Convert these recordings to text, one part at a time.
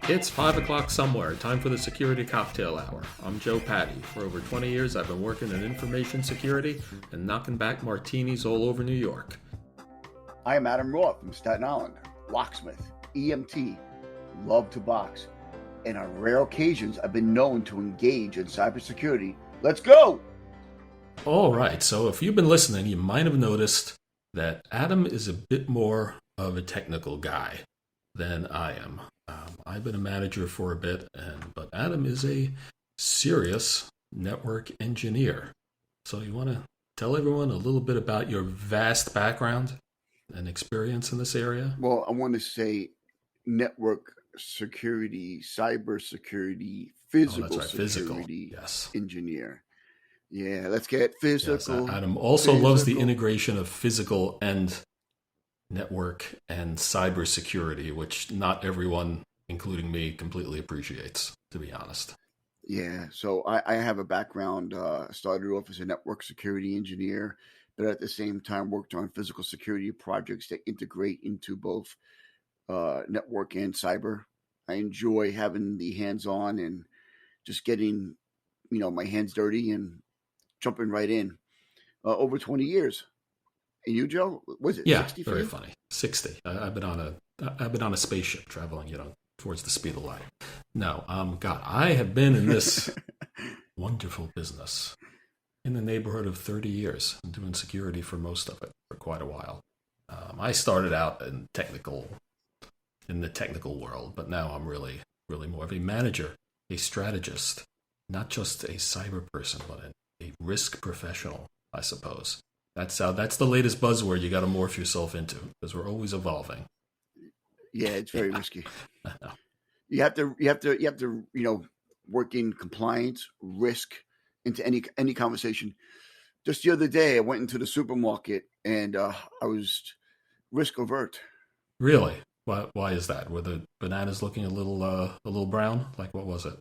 It's 5 o'clock somewhere, time for the Security Cocktail Hour. I'm Joe Patty. For over 20 years, I've been working in information security and knocking back martinis all over New York. I am Adam Roth from Staten Island, locksmith, EMT, love to box, and on rare occasions, I've been known to engage in cybersecurity. Let's go! All right, so if you've been listening, you might have noticed that Adam is a bit more of a technical guy than I am. I've been a manager for a bit, but Adam is a serious network engineer. So you want to tell everyone a little bit about your vast background and experience in this area? Well, I want to say network security, cyber security, physical security yes. engineer. Yeah, let's get physical. Yes, Adam also loves the integration of physical and network and cybersecurity, which not everyone, including me, completely appreciates, to be honest. Yeah, so I have a background, started off as a network security engineer, but at the same time worked on physical security projects that integrate into both network and cyber. I enjoy having the hands-on and just getting, my hands dirty and jumping right in. Over 20 years. And you, Joe, was it 60 for very you? funny. 60. I've been on a spaceship traveling, towards the speed of light. No, God, I have been in this wonderful business in the neighborhood of 30 years. I'm doing security for most of it for quite a while. I started out in the technical world, but now I'm really, really more of a manager, a strategist, not just a cyber person, but a risk professional, I suppose. That's the latest buzzword you got to morph yourself into, because we're always evolving. Yeah, it's very risky. You have to work in compliance, risk into any conversation. Just the other day, I went into the supermarket and I was risk avert. Really? Why is that? Were the bananas looking a little brown? Like, what was it?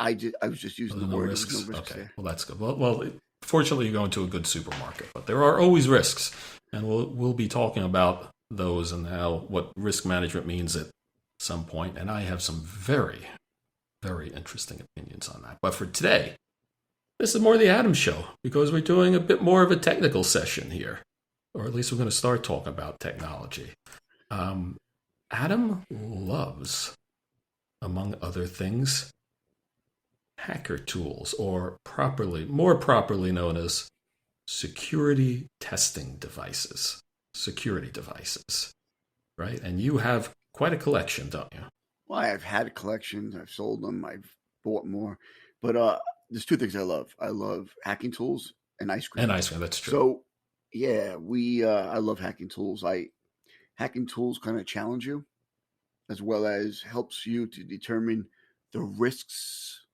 I was just using the word risks. No risks okay, there. Well, that's good. Well, fortunately, you're going to a good supermarket, but there are always risks, and we'll be talking about those and what risk management means at some point. And I have some very, very interesting opinions on that. But for today, this is more the Adam Show, because we're doing a bit more of a technical session here, or at least we're going to start talking about technology. Adam loves, among other things, hacker tools, or more properly known as security testing devices. Security devices, right? And you have quite a collection, don't you? Well, I've had collections. I've sold them. I've bought more. But there's two things I love. I love hacking tools and ice cream. And ice cream, that's true. So, yeah, I love hacking tools. Hacking tools kind of challenge you, as well as helps you to determine the risks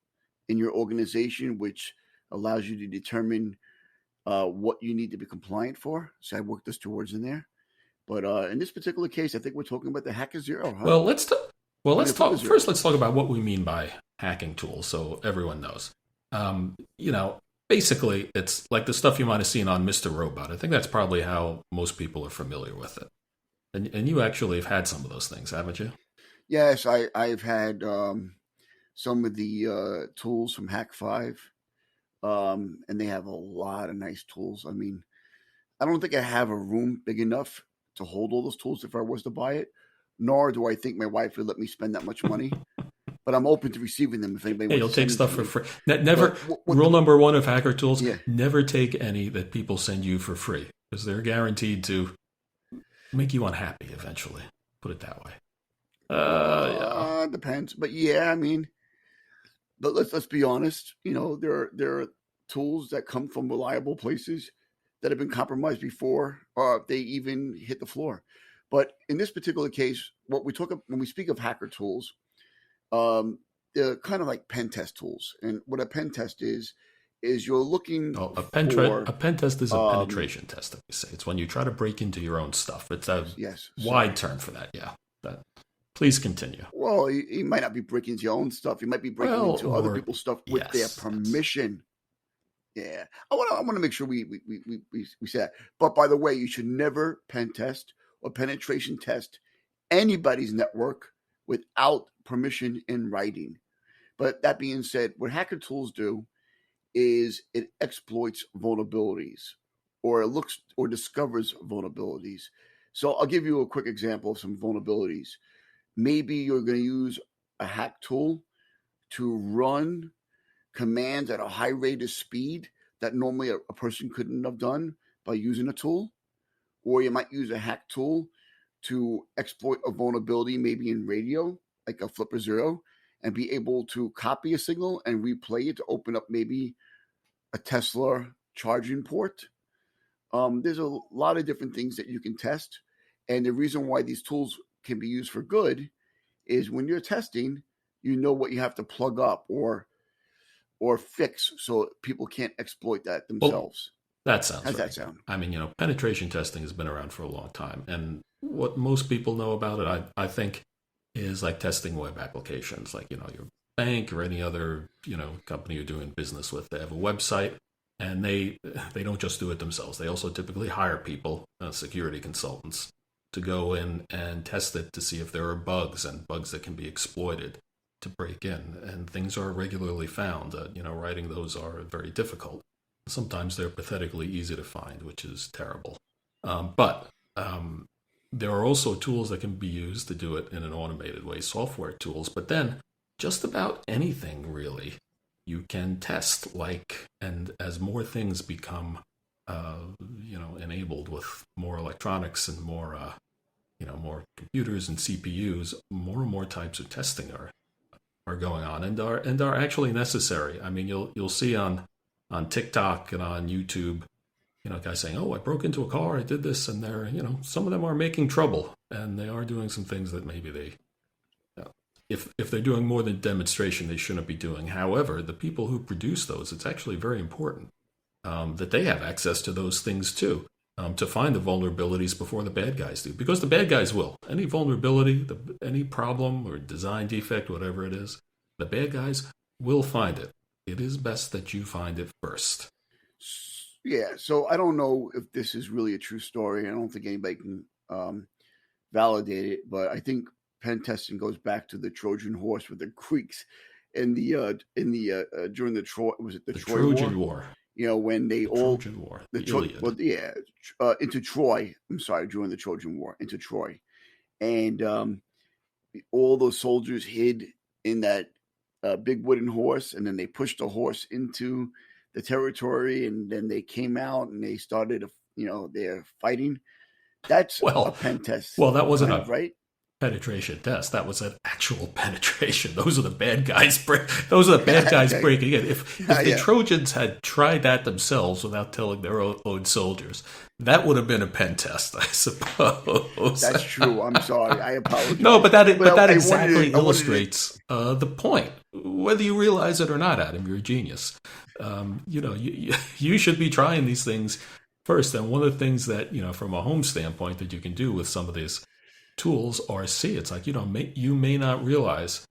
in your organization, which allows you to determine what you need to be compliant for. So I worked this towards in there. But in this particular case, I think we're talking about the Hacker Zero. Huh? Well, let's talk. First, let's talk about what we mean by hacking tools, so everyone knows. Basically, it's like the stuff you might have seen on Mr. Robot. I think that's probably how most people are familiar with it. And you actually have had some of those things, haven't you? Yes, I've had some of the tools from Hack5, and they have a lot of nice tools. I mean, I don't think I have a room big enough to hold all those tools if I was to buy it, nor do I think my wife would let me spend that much money. But I'm open to receiving them if anybody wants you'll to take stuff for free. Never. What rule number one of hacker tools, never take any that people send you for free, because they're guaranteed to make you unhappy eventually. Put it that way. Depends. But yeah, I mean, but let's be honest. There are tools that come from reliable places that have been compromised before they even hit the floor. But in this particular case, when we speak of hacker tools, they're kind of like pen test tools. And what a pen test is you're looking a pen test is a penetration test, that we say. It's when you try to break into your own stuff. It's a wide term for that, yeah. Please continue. Well, you might not be breaking into your own stuff. You might be breaking into other people's stuff with their permission. Yeah. I want to make sure we say that. But by the way, you should never pen test or penetration test anybody's network without permission in writing. But that being said, what hacker tools do is it exploits vulnerabilities, or it looks or discovers vulnerabilities. So I'll give you a quick example of some vulnerabilities. Maybe you're going to use a hack tool to run commands at a high rate of speed that normally a person couldn't have done by using a tool. Or you might use a hack tool to exploit a vulnerability, maybe in radio, like a flipper zero, and be able to copy a signal and replay it to open up maybe a Tesla charging port. There's a lot of different things that you can test. And the reason why these tools can be used for good is when you're testing, you know what you have to plug up or fix so people can't exploit that themselves. Well, that sounds How's right. that sound? I mean, penetration testing has been around for a long time. And what most people know about it, I think, is like testing web applications, like, your bank or any other, company you're doing business with. They have a website, and they don't just do it themselves. They also typically hire people, security consultants, to go in and test it to see if there are bugs that can be exploited to break in. And things are regularly found. Writing those are very difficult. Sometimes they're pathetically easy to find, which is terrible. But there are also tools that can be used to do it in an automated way, software tools. But then just about anything, really, you can test, and as more things become, enabled with more electronics and more, more computers and CPUs, more and more types of testing are going on and are actually necessary. I mean, you'll see on TikTok and on YouTube, guys saying, "Oh, I broke into a car, I did this," and they're, some of them are making trouble, and they are doing some things that maybe they, if they're doing more than demonstration, they shouldn't be doing. However, the people who produce those, it's actually very important that they have access to those things too, to find the vulnerabilities before the bad guys do, because the bad guys will. Any vulnerability, any problem or design defect, whatever it is, the bad guys will find it. It is best that you find it first. Yeah, so I don't know if this is really a true story. I don't think anybody can validate it, but I think pen testing goes back to the Trojan horse with the Greeks in the during the Troy Trojan War. When they Trojan War, the Iliad. Into Troy. I'm sorry, during the Trojan War, into Troy, and all those soldiers hid in that big wooden horse, and then they pushed the horse into the territory, and then they came out and they started, they're fighting. That's a pen test. Well, that wasn't right. Penetration test. That was an actual penetration. Those are the bad guys. Those are the bad guys breaking in. If the Trojans had tried that themselves without telling their own soldiers, that would have been a pen test, I suppose. That's true. I'm sorry. I apologize. No, but that exactly illustrates the point. Whether you realize it or not, Adam, you're a genius. You should be trying these things first. And one of the things that, from a home standpoint, that you can do with some of these tools or see, it's like, you may not realize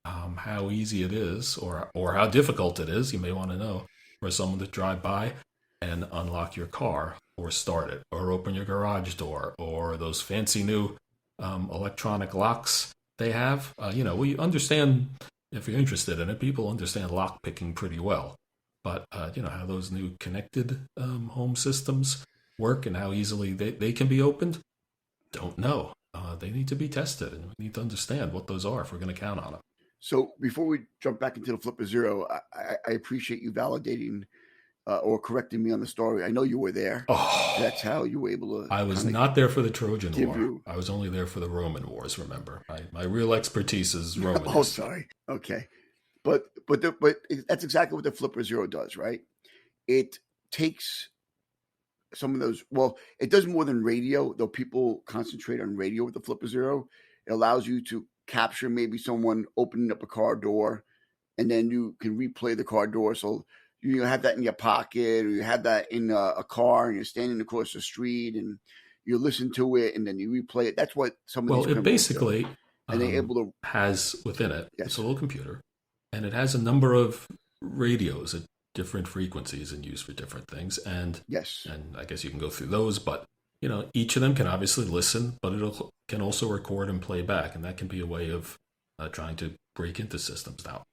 how easy it is or how difficult it is. You may want to know for someone to drive by and unlock your car or start it or open your garage door or those fancy new electronic locks they have. We understand, if you're interested in it, people understand lock picking pretty well. But, how those new connected home systems work and how easily they can be opened, don't know. They need to be tested, and we need to understand what those are if we're going to count on them. So before we jump back into the Flipper Zero, I appreciate you validating or correcting me on the story. I know you were there. Oh, that's how you were able to. I was not there for the Trojan War. I was only there for the Roman Wars. Remember, my real expertise is Roman. Oh, sorry. Okay, but that's exactly what the Flipper Zero does, right? It takes some of those. Well, it does more than radio, though. People concentrate on radio with the Flipper Zero. It allows you to capture maybe someone opening up a car door, and then you can replay the car door. So you have that in your pocket, or you have that in a car, and you're standing across the street, and you listen to it, and then you replay it. That's what some of these. Well, it basically and they're able to has within it. Yes. It's a little computer, and it has a number of radios at different frequencies and used for different things. And yes, and I guess you can go through those, but each of them can obviously listen, but it can also record and play back, and that can be a way of trying to break into systems now.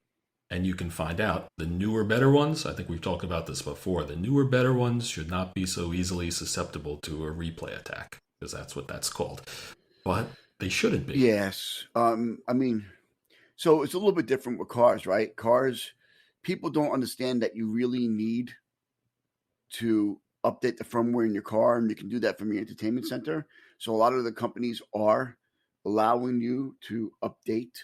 And you can find out the newer, better ones. I think we've talked about this before. The newer, better ones should not be so easily susceptible to a replay attack, because that's what that's called. But they shouldn't be. Yes. I mean, so it's a little bit different with cars, right? Cars, people don't understand that you really need to update the firmware in your car, and you can do that from your entertainment center. So a lot of the companies are allowing you to update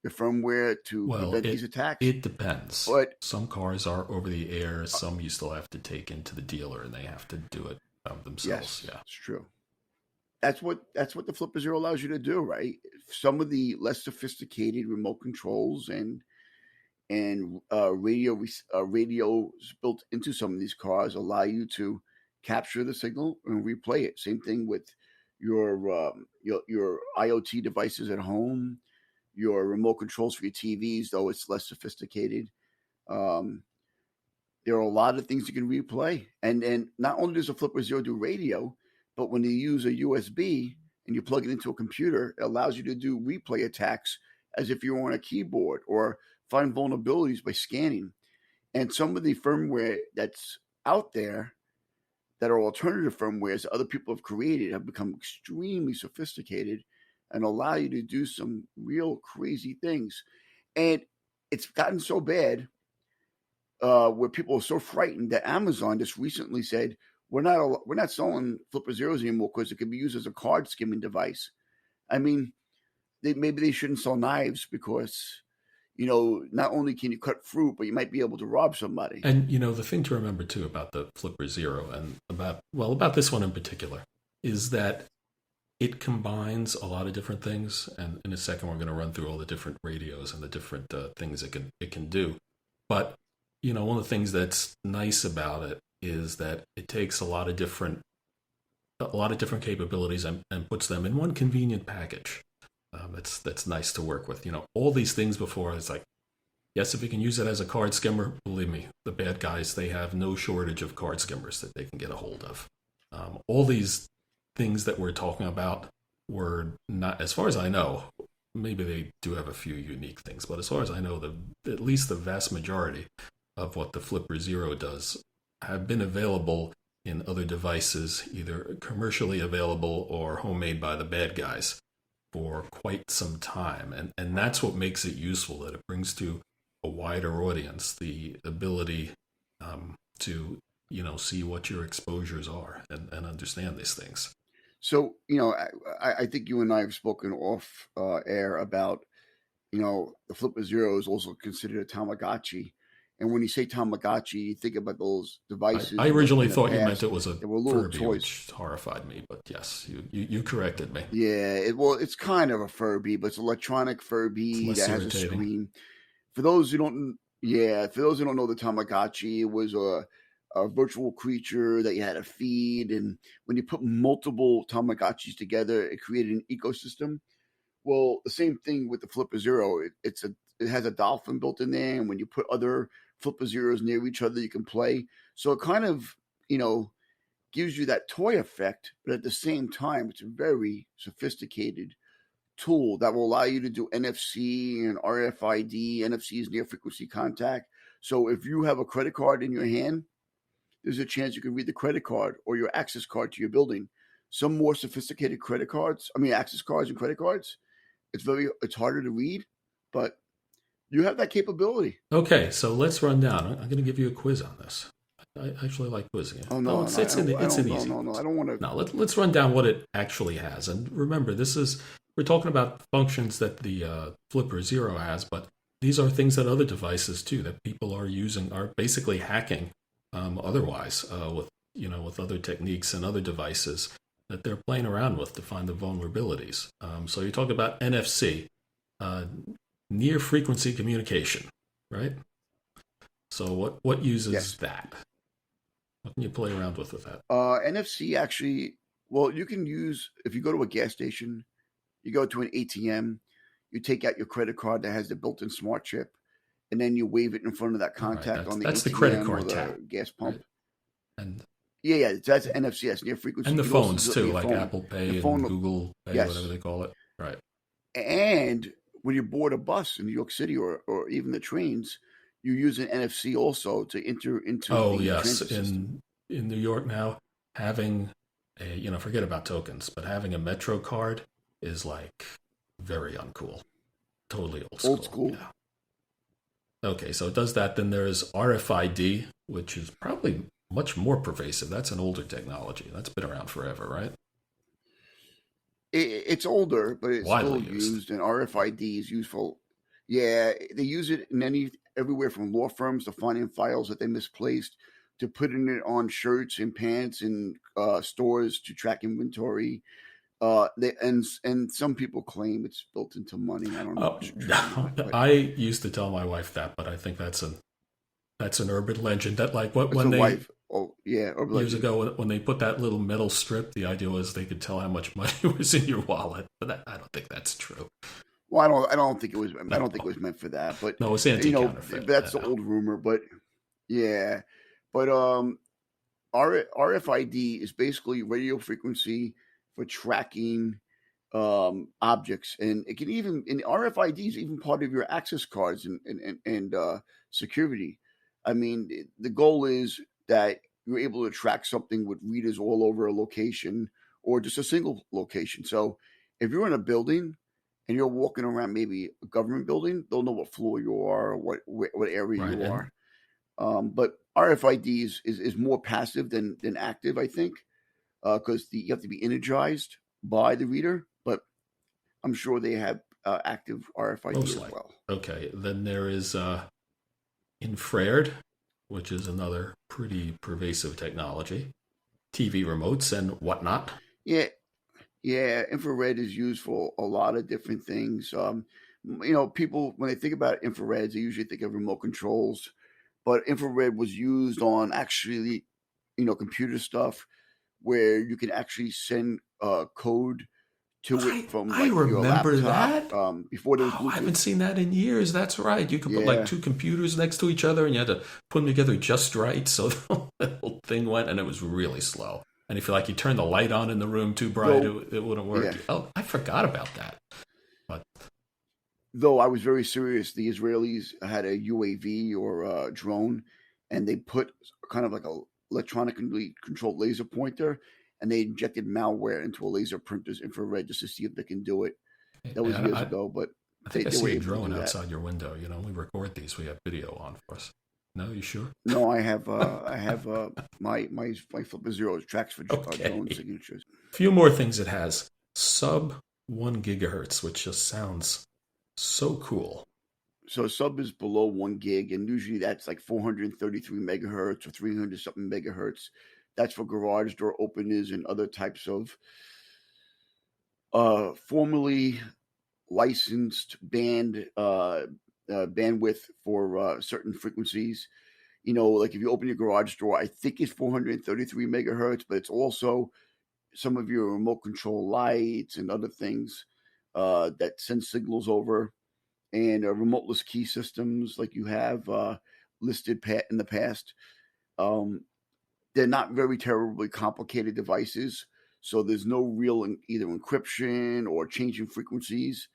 the firmware to prevent these attacks. It depends. But some cars are over the air. Some you still have to take into the dealer, and they have to do it themselves. Yes, yeah, it's true. That's what the Flipper Zero allows you to do, right? Some of the less sophisticated remote controls and radios built into some of these cars allow you to capture the signal and replay it. Same thing with your IoT devices at home, your remote controls for your TVs, though it's less sophisticated. There are a lot of things you can replay, and not only does a Flipper Zero do radio, but when you use a USB and you plug it into a computer, it allows you to do replay attacks as if you're on a keyboard, or find vulnerabilities by scanning. And some of the firmware that's out there that are alternative firmwares that other people have created have become extremely sophisticated and allow you to do some real crazy things. And it's gotten so bad where people are so frightened that Amazon just recently said, we're not selling Flipper Zeros anymore because it can be used as a card skimming device. I mean, maybe they shouldn't sell knives because, not only can you cut fruit, but you might be able to rob somebody. And the thing to remember too about the Flipper Zero and about this one in particular is that it combines a lot of different things. And in a second, we're going to run through all the different radios and the different things it can do. But one of the things that's nice about it is that it takes a lot of different capabilities and puts them in one convenient package. That's nice to work with. All these things before, it's like, yes, if you can use it as a card skimmer, believe me, the bad guys, they have no shortage of card skimmers that they can get a hold of. All these things that we're talking about were not, as far as I know, maybe they do have a few unique things, but as far as I know, at least the vast majority of what the Flipper Zero does have been available in other devices, either commercially available or homemade by the bad guys for quite some time. And that's what makes it useful, that it brings to a wider audience the ability to, see what your exposures are and understand these things. So, I think you and I have spoken off air about, the Flipper Zero is also considered a Tamagotchi. And when you say Tamagotchi, you think about those devices. I originally thought you meant it was a Furby, toys. which horrified me. But yes, you corrected me. Yeah, it's kind of a Furby, but it's electronic Furby that has a screen. For those who don't know, the Tamagotchi was a virtual creature that you had to feed, and when you put multiple Tamagotchis together, it created an ecosystem. Well, the same thing with the Flipper Zero. It has a dolphin built in there, and when you put other Flipper Zeros near each other, you can play. So it kind of, gives you that toy effect, but at the same time, it's a very sophisticated tool that will allow you to do NFC and RFID. NFC is near frequency contact. So if you have a credit card in your hand, there's a chance you can read the credit card or your access card to your building. Some more sophisticated access cards and credit cards, it's harder to read, but you have that capability. Okay, so let's run down. I'm going to give you a quiz on this. I actually like quizzing. Oh no, it's an easy. No, I don't want to. No, let's run down what it actually has. And remember, we're talking about functions that the Flipper Zero has, but these are things that other devices too that people are using, are basically hacking. Otherwise, with other techniques and other devices that they're playing around with to find the vulnerabilities. So you're talking about NFC. Near frequency communication, right? So what uses that? What can you play around with that? NFC actually, well, you can use, if you go to a gas station, you go to an ATM, you take out your credit card that has the built-in smart chip, and then you wave it in front of that contact on the that's ATM the credit card or the tap. gas pump. Right. And Yeah, that's NFC. That's near frequency. And the You can also phones do it on too, your like phone. Apple The Pay and phone, Google Pay, whatever yes. they call it. Right. And when you board a bus in New York City or even the trains, you use an NFC also to enter into Oh the yes, transit system. in New York now, having a forget about tokens, but having a Metro card is like very uncool. Totally old Old school. school. Yeah. Okay, so it does that. Then there's RFID, which is probably much more pervasive. That's an older technology. That's been around forever, right? It's older, but it's Widely still used. used, and RFID is useful. Yeah, they use it in everywhere from law firms to finding files that they misplaced, to putting it on shirts and pants in stores to track inventory. And some people claim it's built into money. I don't know if it's true or not, but I used to tell my wife that, but I think that's an urban legend. That like what it's when a they wife. Oh yeah, or years legend. ago when they put that little metal strip, the idea was they could tell how much money was in your wallet. But I don't think that's true. Well, I don't think it was. I No, don't think it was meant for that. But no, it's but anti-counterfeit. I that's the know. old rumor. But yeah, but RFID is basically radio frequency for tracking objects, and it can even in RFID is even part of your access cards and security. I mean, the goal is that you're able to track something with readers all over a location or just a single location. So if you're in a building and you're walking around maybe a government building, they'll know what floor you are or what area Right, you and are. But RFID is more passive than active, I think, because you have to be energized by the reader. But I'm sure they have active RFID most as likely. well. Okay, then there is infrared, which is another pretty pervasive technology. TV remotes and whatnot. Yeah, yeah. Infrared is used for a lot of different things. People when they think about infrareds, they usually think of remote controls, but infrared was used on actually, computer stuff where you can actually send code to it from I like your remember laptop that. before there was Oh, I haven't Bluetooth. seen that in years. That's right. You could put like Yeah. two computers next to each other and you had to put them together just right so the whole thing went and it was really slow. And if you turned the light on in the room too bright, Though, it wouldn't work. yeah. Oh, I forgot about that. But Though I was very serious. The Israelis had a UAV or a drone, and they put kind of like a electronically controlled laser pointer, and they injected malware into a laser printer's infrared just to see if they can do it. That was years I, ago, but I they, think I they were see a able to drone do that. outside your window. We record these. We have video on for us. No, you sure? No, I have my Flipper Zero tracks for Okay. drone signatures. A few more things it has. Sub 1 gigahertz, which just sounds so cool. So sub is below 1 gig, and usually that's like 433 megahertz or 300 something megahertz. That's for garage door openers and other types of formally licensed bandwidth for certain frequencies. Like if you open your garage door, I think it's 433 megahertz, but it's also some of your remote control lights and other things that send signals over, and remoteless key systems like you have listed in the past. Um, they're not very terribly complicated devices, so there's no real either encryption or changing frequencies.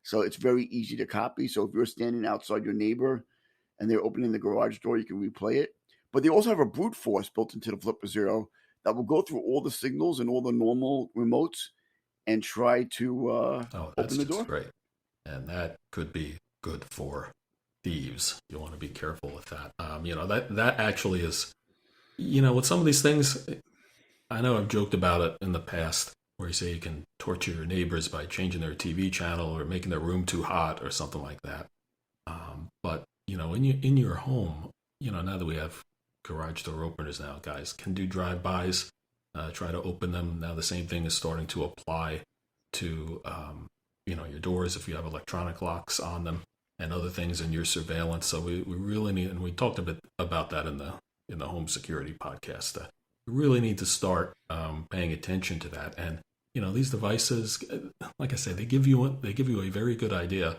So it's very easy to copy. So if you're standing outside your neighbor and they're opening the garage door, you can replay it. But they also have a brute force built into the Flipper Zero that will go through all the signals and all the normal remotes and try to Oh, open that's the just door. great. And that could be good for thieves. You want to be careful with that. That actually is, with some of these things, I know I've joked about it in the past where you say you can torture your neighbors by changing their TV channel or making their room too hot or something like that. But, in your home, now that we have garage door openers now, guys can do drive-bys, try to open them. Now the same thing is starting to apply to, your doors if you have electronic locks on them and other things in your surveillance. So we really need, and we talked a bit about that in the home security podcast. We really need to start paying attention to that. And these devices, like I said, they give you a very good idea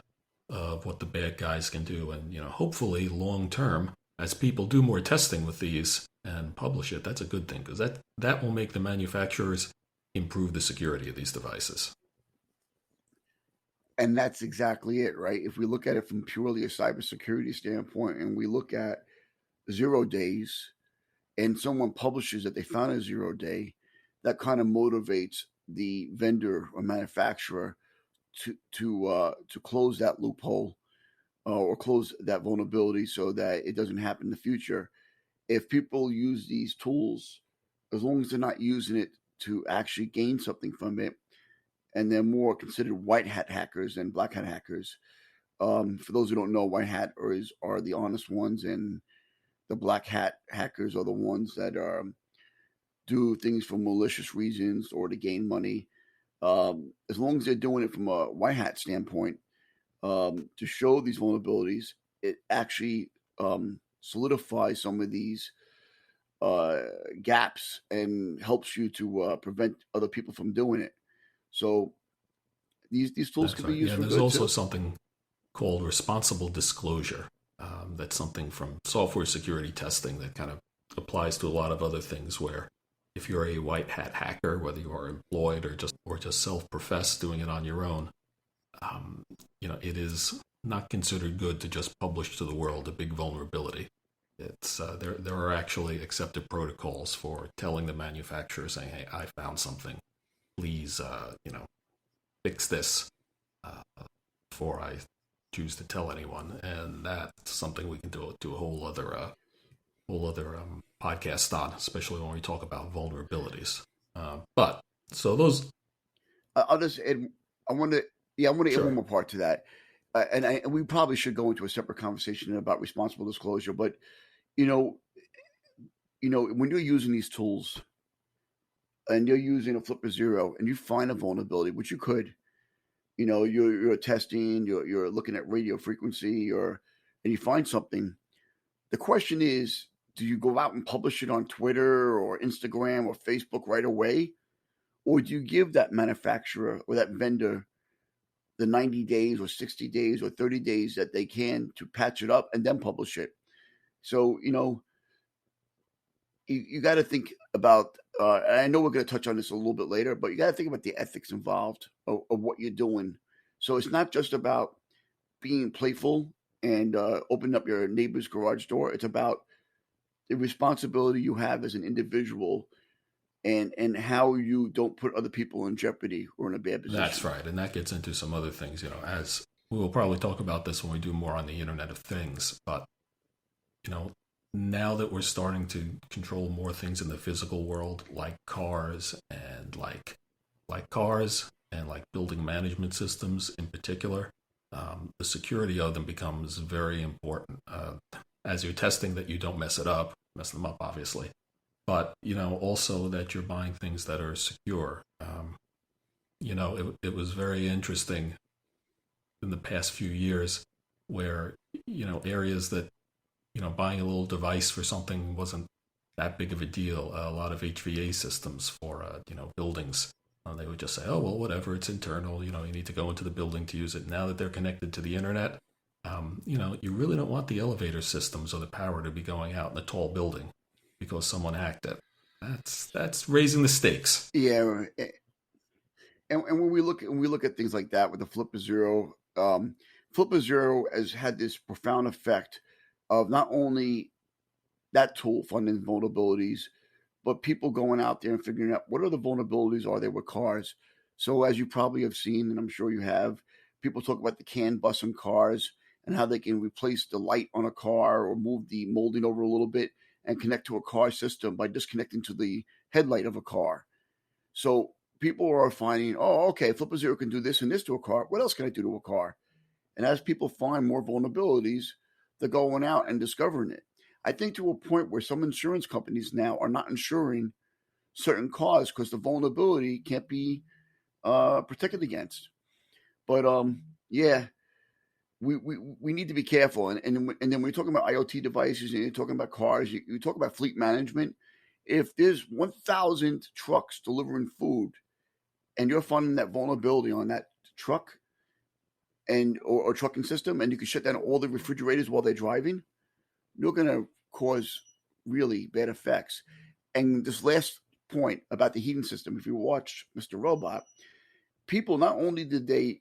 of what the bad guys can do, and hopefully long term as people do more testing with these and publish it, that's a good thing because that will make the manufacturers improve the security of these devices. And that's exactly it, right? If we look at it from purely a cybersecurity standpoint and we look at 0 days and someone publishes that they found a 0 day, that kind of motivates the vendor or manufacturer to close that loophole or close that vulnerability so that it doesn't happen in the future. If people use these tools, as long as they're not using it to actually gain something from it, and they're more considered white hat hackers than black hat hackers. For those who don't know, white hat are the honest ones, and the black hat hackers are the ones that do things for malicious reasons or to gain money. As long as they're doing it from a white hat standpoint, to show these vulnerabilities, it actually solidifies some of these gaps and helps you to prevent other people from doing it. So these tools That's can be right. used Yeah, for there's good also too. something called responsible disclosure. That's something from software security testing that kind of applies to a lot of other things where if you're a white hat hacker, whether you are employed or just self-professed doing it on your own, it is not considered good to just publish to the world a big vulnerability. It's there are actually accepted protocols for telling the manufacturer saying, "Hey, I found something. Please, fix this before I choose to tell anyone." And that's something we can do a whole other podcast on, especially when we talk about vulnerabilities. But so those, I'll just add. I want to. Yeah, I want to add one sure, more part to that, and we probably should go into a separate conversation about responsible disclosure. But you know, when you're using these tools and you're using a flipper zero and you find a vulnerability, which you could, you're testing, you're looking at radio frequency, and you find something. The question is, do you go out and publish it on Twitter or Instagram or Facebook right away? Or do you give that manufacturer or that vendor the 90 days or 60 days or 30 days that they can to patch it up and then publish it? So, you got to think about, I know we're going to touch on this a little bit later, but you got to think about the ethics involved of what you're doing. So it's not just about being playful and opening up your neighbor's garage door. It's about the responsibility you have as an individual and how you don't put other people in jeopardy or in a bad that's position. right, and that gets into some other things. As we will probably talk about this when we do more on the Internet of Things, but you know, now that we're starting to control more things in the physical world, like cars and like building management systems in particular, the security of them becomes very important. As you're testing that you don't mess them up, obviously, but also that you're buying things that are secure. It was very interesting in the past few years where areas that buying a little device for something wasn't that big of a deal. A lot of HVA systems for buildings, they would just say, "Oh well, whatever, it's internal. You need to go into the building to use it." Now that they're connected to the internet, you really don't want the elevator systems or the power to be going out in a tall building because someone hacked it. That's raising the stakes. Yeah, and when we look at things like that with the Flipper Zero, Flipper Zero has had this profound effect of not only that tool finding vulnerabilities, but people going out there and figuring out what are the vulnerabilities are there with cars. So as you probably have seen, and I'm sure you have, people talk about the CAN bus in cars and how they can replace the light on a car or move the molding over a little bit and connect to a car system by disconnecting to the headlight of a car. So people are finding, oh, okay, Flipper Zero can do this and this to a car. What else can I do to a car? And as people find more vulnerabilities, they're going out and discovering it. I think to a point where some insurance companies now are not insuring certain cars because the vulnerability can't be protected against. But yeah, we need to be careful. And then when you're talking about IoT devices and you're talking about cars, you talk about fleet management. If there's 1,000 trucks delivering food and you're finding that vulnerability on that truck or trucking system, and you can shut down all the refrigerators while they're driving, you're going to cause really bad effects. And this last point about the heating system, if you watch Mr. Robot, people not only did they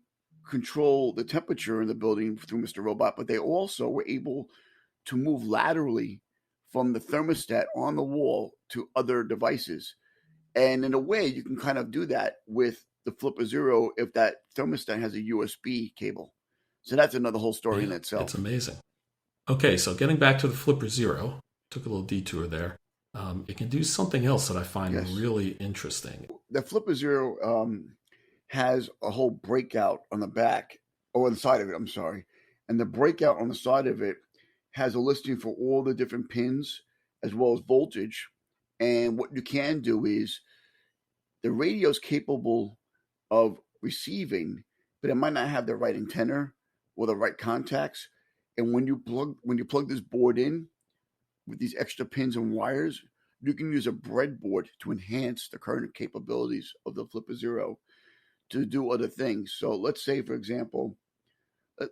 control the temperature in the building through Mr. Robot, but they also were able to move laterally from the thermostat on the wall to other devices. And in a way, you can kind of do that with the Flipper Zero if that thermostat has a USB cable. So that's another whole story in Yeah, it's itself. amazing. Okay, so getting back to the Flipper Zero, took a little detour there. It can do something else that I find Yes. really interesting. The Flipper Zero has a whole breakout on the back, or on the side of it, I'm sorry. And the breakout on the side of it has a listing for all the different pins as well as voltage. And what you can do is the radio is capable of receiving, but it might not have the right antenna or the right contacts. And when you plug this board in with these extra pins and wires, you can use a breadboard to enhance the current capabilities of the Flipper Zero to do other things. So let's say, for example,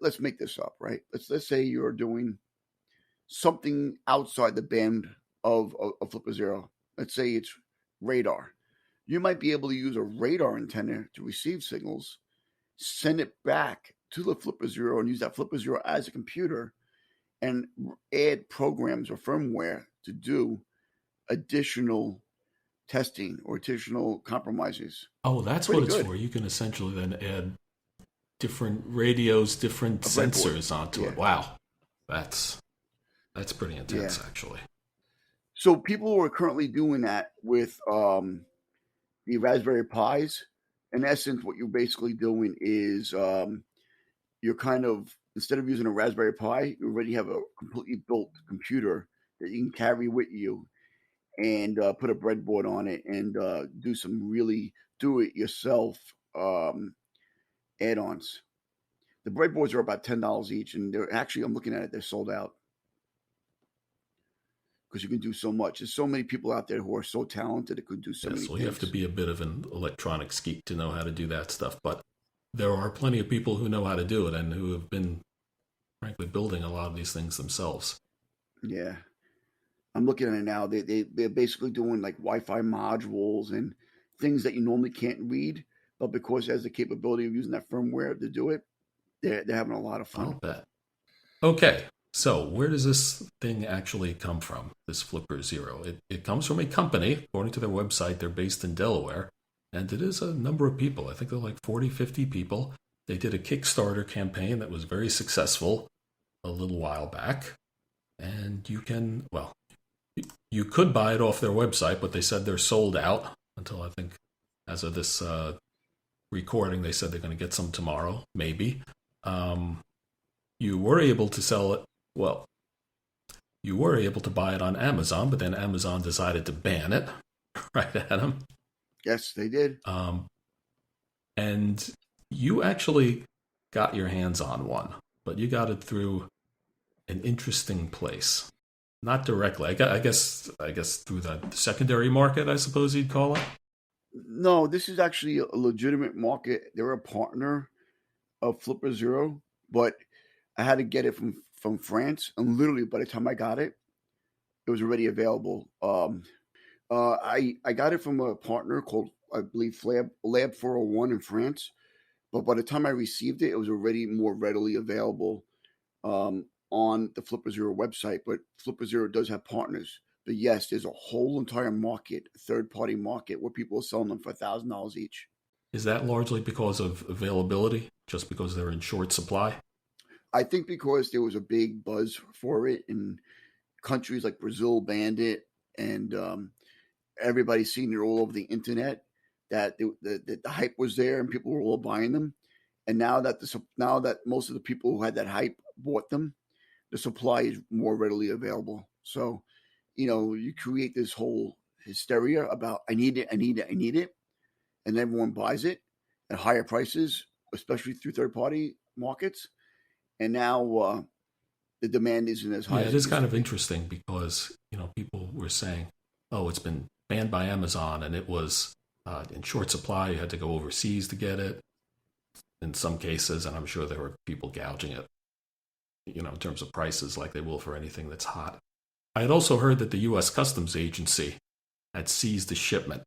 let's make this up, right? Let's say you're doing something outside the band of Flipper Zero. Let's say it's radar. You might be able to use a radar antenna to receive signals, send it back to the Flipper Zero, and use that Flipper Zero as a computer, and add programs or firmware to do additional testing or additional compromises. Oh, that's Pretty what it's good. for. You can essentially then add different radios, different A breadboard. sensors onto Yeah. it. Wow, that's pretty intense, Yeah. actually. So people are currently doing that with the Raspberry Pis. In essence, what you're basically doing is you're kind of, instead of using a Raspberry Pi, you already have a completely built computer that you can carry with you and put a breadboard on it and do some really do-it-yourself add-ons. The breadboards are about $10 each, and they're actually, I'm looking at it, they're sold out because you can do so much. There's so many people out there who are so talented that could do so many Yes, well, things. you have to be a bit of an electronics geek to know how to do that stuff, but there are plenty of people who know how to do it and who have been, frankly, building a lot of these things themselves. Yeah. I'm looking at it now. They're basically doing like Wi-Fi modules and things that you normally can't read, but because it has the capability of using that firmware to do it, they're having a lot of fun. I'll bet. Okay, so where does this thing actually come from, this Flipper Zero? It comes from a company. According to their website, they're based in Delaware, and it is a number of people. I think they're like 40, 50 people. They did a Kickstarter campaign that was very successful a little while back, and you can, well, you could buy it off their website, but they said they're sold out until, I think, as of this recording, they said they're going to get some tomorrow, maybe. You were able to sell it, well, you were able to buy it on Amazon, but then Amazon decided to ban it, right, Adam? Yes, they did. And you actually got your hands on one, but you got it through an interesting place. Not directly. I guess through the secondary market, I suppose you'd call it. No, this is actually a legitimate market. They're a partner of Flipper Zero, but I had to get it from France, and literally by the time I got it, it was already available. I got it from a partner called, I believe, Lab 401 in France, but by the time I received it, it was already more readily available on the Flipper Zero website. But Flipper Zero does have partners. But yes, there's a whole entire market, third-party market, where people are selling them for $1,000 each. Is that largely because of availability, just because they're in short supply? I think because there was a big buzz for it, and countries like Brazil banned it, and everybody's seen it all over the internet, that the hype was there and people were all buying them. And now that most of the people who had that hype bought them, the supply is more readily available. So, you create this whole hysteria about I need it, and everyone buys it at higher prices, especially through third-party markets. And now the demand isn't as high. Yeah, it is kind of interesting because people were saying, "Oh, it's been banned by Amazon, and it was in short supply. You had to go overseas to get it." In some cases, and I'm sure there were people gouging it in terms of prices like they will for anything that's hot. I had also heard that the U.S. Customs Agency had seized the shipment,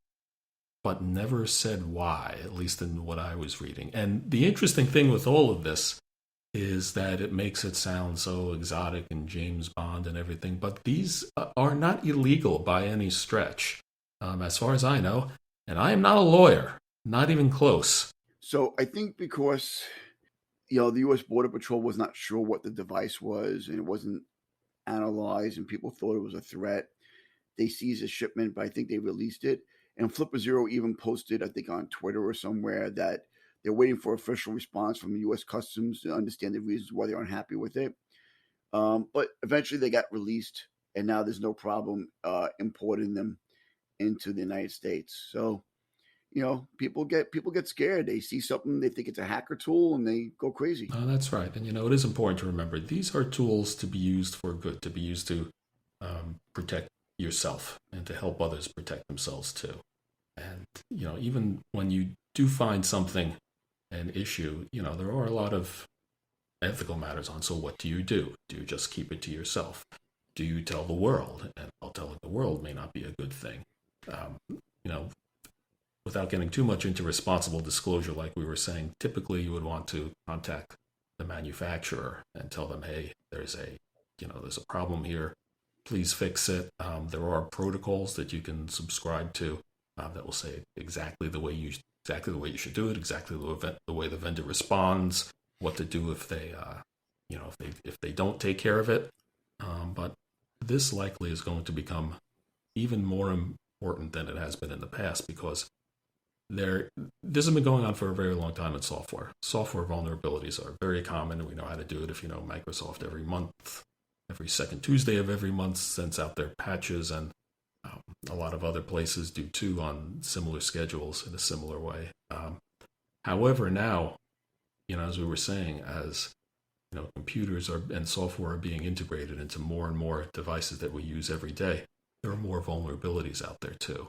but never said why, at least in what I was reading. And the interesting thing with all of this is that it makes it sound so exotic and James Bond and everything, but these are not illegal by any stretch, as far as I know. And I am not a lawyer, not even close. So I think because the U.S. Border Patrol was not sure what the device was, and it wasn't analyzed, and people thought it was a threat. They seized a shipment, but I think they released it. And Flipper Zero even posted, I think, on Twitter or somewhere that they're waiting for official response from the U.S. Customs to understand the reasons why they're unhappy with it. But eventually they got released, and now there's no problem importing them into the United States. So, people get scared. They see something, they think it's a hacker tool, and they go crazy. That's right. And, it is important to remember these are tools to be used for good, to be used to protect yourself and to help others protect themselves too. And, even when you do find something, an issue, there are a lot of ethical matters on. So what do you do? Do you just keep it to yourself? Do you tell the world? And telling the world may not be a good thing. Without getting too much into responsible disclosure, like we were saying, typically you would want to contact the manufacturer and tell them, hey, there's a problem here. Please fix it. There are protocols that you can subscribe to that will say exactly the way you should do it, exactly the way the vendor responds, what to do if they if they don't take care of it. But this likely is going to become even more important than it has been in the past, because this has been going on for a very long time in software. Software vulnerabilities are very common, and we know how to do it. If you know, Microsoft every second Tuesday of every month sends out their patches, and a lot of other places do too on similar schedules in a similar way. However, now, as we were saying, as computers and software are being integrated into more and more devices that we use every day, there are more vulnerabilities out there too,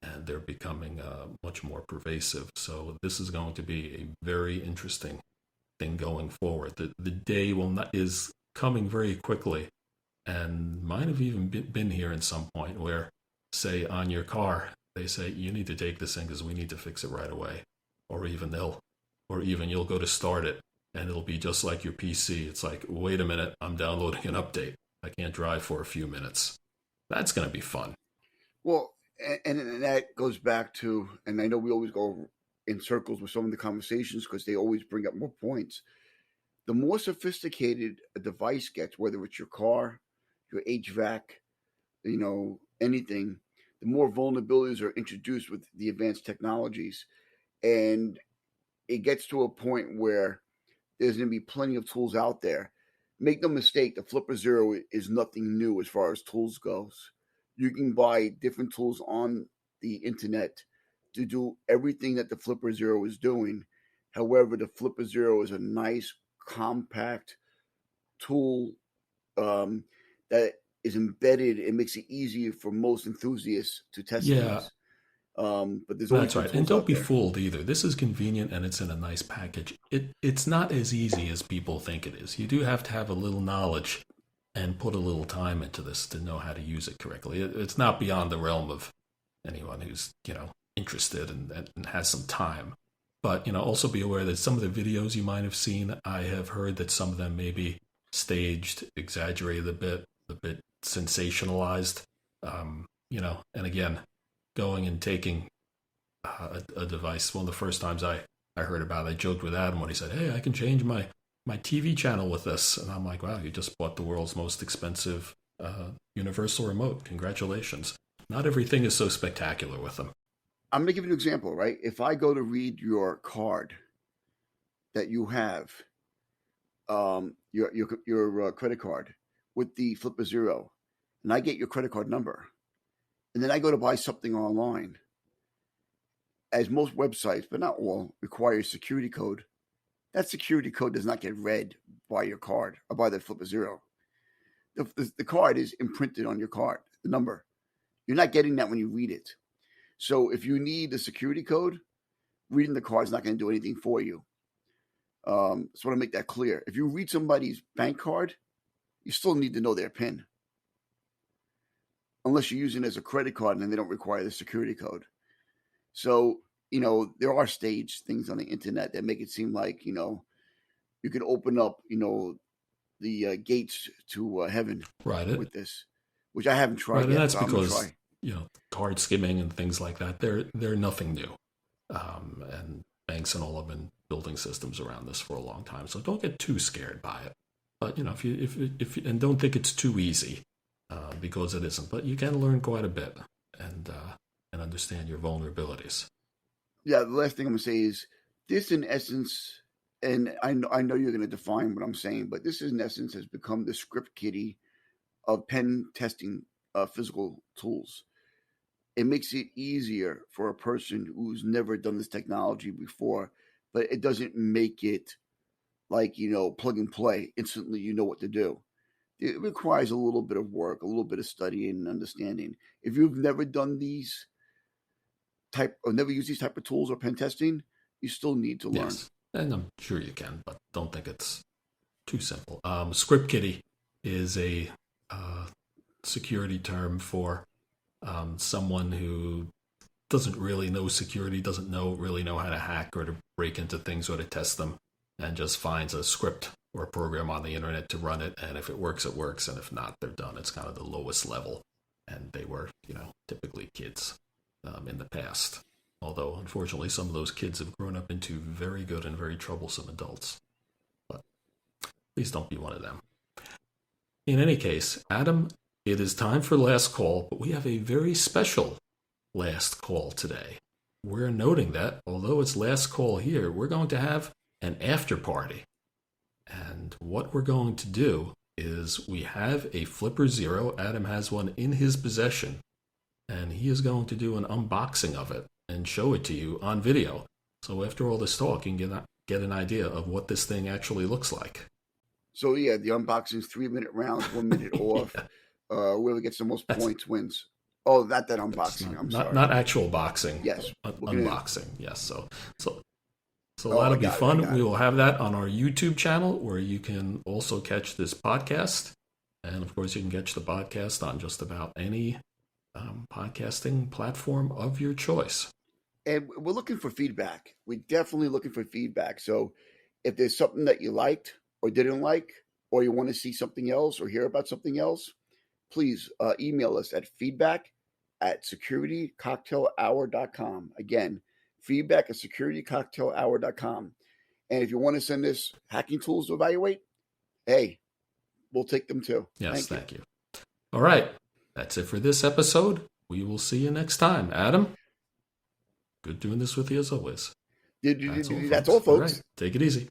and they're becoming much more pervasive. So this is going to be a very interesting thing going forward. The day is coming very quickly, and might have even been here at some point where, say, on your car, they say you need to take this in because we need to fix it right away, or even you'll go to start it and it'll be just like your PC. It's like, wait a minute, I'm downloading an update. I can't drive for a few minutes. That's going to be fun. Well, and that goes back to, and I know we always go in circles with some of the conversations because they always bring up more points. The more sophisticated a device gets, whether it's your car, your HVAC, anything, the more vulnerabilities are introduced with the advanced technologies. And it gets to a point where there's going to be plenty of tools out there. Make no mistake, the Flipper Zero is nothing new as far as tools goes. You can buy different tools on the internet to do everything that the Flipper Zero is doing. However, the Flipper Zero is a nice, compact tool that is embedded. It makes it easier for most enthusiasts to test things. But there's that's right. And don't be fooled either. This is convenient and it's in a nice package. It's not as easy as people think it is. You do have to have a little knowledge and put a little time into this to know how to use it correctly. It's not beyond the realm of anyone who's interested and has some time. But also be aware that some of the videos you might have seen, I have heard that some of them may be staged, exaggerated a bit sensationalized. And again, going and taking a device. One of the first times I heard about it, I joked with Adam when he said, hey, I can change my TV channel with this. And I'm like, wow, you just bought the world's most expensive universal remote. Congratulations. Not everything is so spectacular with them. I'm going to give you an example, right? If I go to read your card that you have, your credit card with the Flipper Zero, and I get your credit card number, and then I go to buy something online, as most websites, but not all, require a security code. That security code does not get read by your card or by the Flipper Zero. The card is imprinted on your card, the number. You're not getting that when you read it. So if you need the security code, reading the card is not going to do anything for you. Just want to make that clear. If you read somebody's bank card, you still need to know their PIN, unless you're using it as a credit card and then they don't require the security code. So, there are staged things on the internet that make it seem like, you can open up, the gates to heaven with this, which I haven't tried yet. And that's because, card skimming and things like that, they're nothing new. And banks and all have been building systems around this for a long time. So don't get too scared by it. But, if and don't think it's too easy, because it isn't. But you can learn quite a bit and understand your vulnerabilities. Yeah, the last thing I'm going to say is this, in essence, and I know you're going to define what I'm saying, but this, in essence, has become the script kiddie of pen testing physical tools. It makes it easier for a person who's never done this technology before, but it doesn't make it like, plug and play. Instantly, you know what to do. It requires a little bit of work, a little bit of studying and understanding. If you've never done never used these type of tools or pen testing, you still need to learn. Yes, and I'm sure you can, but don't think it's too simple. Script kiddie is a security term for someone who doesn't really know security, doesn't really know how to hack or to break into things or to test them, and just finds a script or a program on the internet to run it. And if it works, it works. And if not, they're done. It's kind of the lowest level. And they were, typically kids in the past. Although, unfortunately, some of those kids have grown up into very good and very troublesome adults. But please don't be one of them. In any case, Adam, it is time for last call, but we have a very special last call today. We're noting that, although it's last call here, we're going to have an after party. And what we're going to do is we have a Flipper Zero. Adam has one in his possession, and he is going to do an unboxing of it and show it to you on video. So after all this talk, you can get an idea of what this thing actually looks like. So yeah, the unboxing's 3-minute rounds, 1 minute off. Yeah. Whoever gets the most points wins. Oh, that unboxing. I'm sorry. Not actual boxing. Yes. Unboxing. Yes. So that'll be fun. We will have that on our YouTube channel, where you can also catch this podcast. And of course, you can catch the podcast on just about any podcasting platform of your choice. And we're looking for feedback. We're definitely looking for feedback. So if there's something that you liked or didn't like, or you want to see something else or hear about something else, please email us at feedback@securitycocktailhour.com. Again, feedback@securitycocktailhour.com. And if you want to send us hacking tools to evaluate, hey, we'll take them too. Yes, thank you. All right. That's it for this episode. We will see you next time. Adam, good doing this with you as always. That's all, folks. All right. Take it easy.